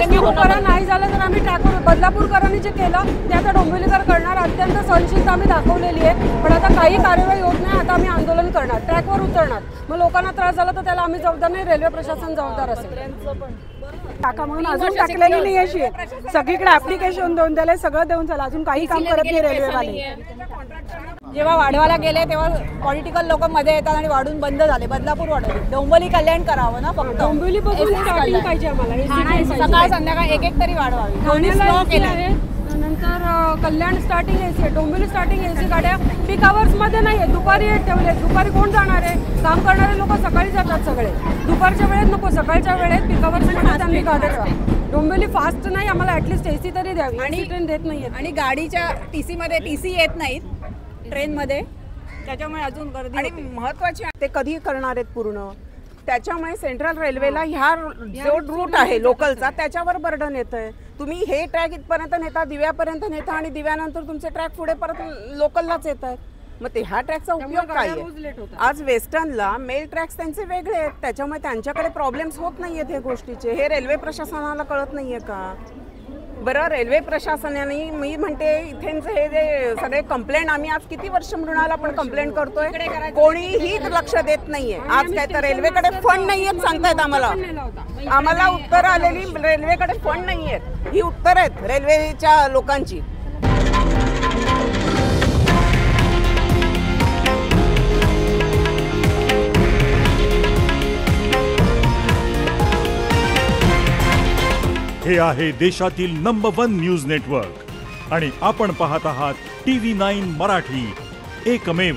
सुरूकरण नाही झालं तर आम्ही ट्रॅकवर बदलापूरकरांनी जे केलं ते आता डोंबिवलीकर करणार. अत्यंत सहनशीलता आम्ही दाखवलेली आहे, पण आता काही कार्यवाही होत नाही. आता आम्ही आंदोलन करणार, ट्रॅकवर उतरणार. मग लोकांना त्रास झाला तर त्याला आम्ही जबाबदार नाही, रेल्वे प्रशासन जबाबदार असेल. टाका म्हणून अजून टाकलेली नाही अशी, सगळीकडे ऍप्लिकेशन देऊन दिले, सगळं देऊन झालं, अजून काही काम करत नाही रेल्वेवाले. जेव्हा वाढवायला गेले तेव्हा पॉलिटिकल लोक मध्ये येतात आणि वाढून बंद झाले. बदलापूर वाढवले, डोंबिवली कल्याण करावं ना फक्त. डोंबिवली पासून स्टार्टिंग पाहिजे आम्हाला, सकाळ संध्याकाळ एक तरी वाढवावी. दोन्ही स्लॉ केले. नंतर कल्याण स्टार्टिंग एसी आहे, डोंबिवली स्टार्टिंग एसी गाड्या पीक आवर्स मध्ये नाही आहे, दुपारी ठेवले. दुपारी कोण जाणार आहे? काम करणारे लोक सकाळी जातात सगळे, दुपारच्या वेळेत नको, सकाळच्या वेळेत पीक आवर्स मध्ये त्यांनी गाड्या. डोंबिवली फास्ट नाही, आम्हाला ऍटलीस्ट एसी तरी द्यावी. आणि ट्रेन देत नाहीये, आणि गाडीच्या टीसी मध्ये टीसी येत नाहीत ट्रेन मध्ये, त्याच्यामुळे अजून गर्दी. आणि महत्वाची ते कधी करणार आहेत पूर्ण, त्याच्यामुळे सेंट्रल रेल्वेला ह्या जो रूट आहे लोकलचा त्याच्यावर बर्डन येतंय. तुम्ही हे ट्रॅक इथपर्यंत नेता, दिव्यापर्यंत नेता, आणि दिव्यानंतर तुमचे ट्रॅक पुढे परत लोकललाच येत आहेत. मग ते ह्या ट्रॅकचा उपयोग काय आहे? आज वेस्टर्नला मेल ट्रॅक्स त्यांचे वेगळे आहेत, त्याच्यामुळे त्यांच्याकडे प्रॉब्लेम्स होत नाहीयेत हे गोष्टीचे. हे रेल्वे प्रशासनाला कळत नाहीये का? बरं, रेल्वे प्रशासनाने, मी म्हणते इथेच हे जे सगळे कंप्लेंट आम्ही आज किती वर्ष मृणाल आपण कंप्लेंट करतोय, कोणीही लक्ष देत नाहीये. आज काय तर रेल्वेकडे फंड नाहीयेत सांगतायत आम्हाला उत्तर आलेली रेल्वेकडे फंड नाहीयेत, ही उत्तर आहेत रेल्वेच्या लोकांची. हे आहे देशातील नंबर 1 न्यूज नेटवर्क आणि आपण पाहत आहात TV9 मराठी, एकमेव.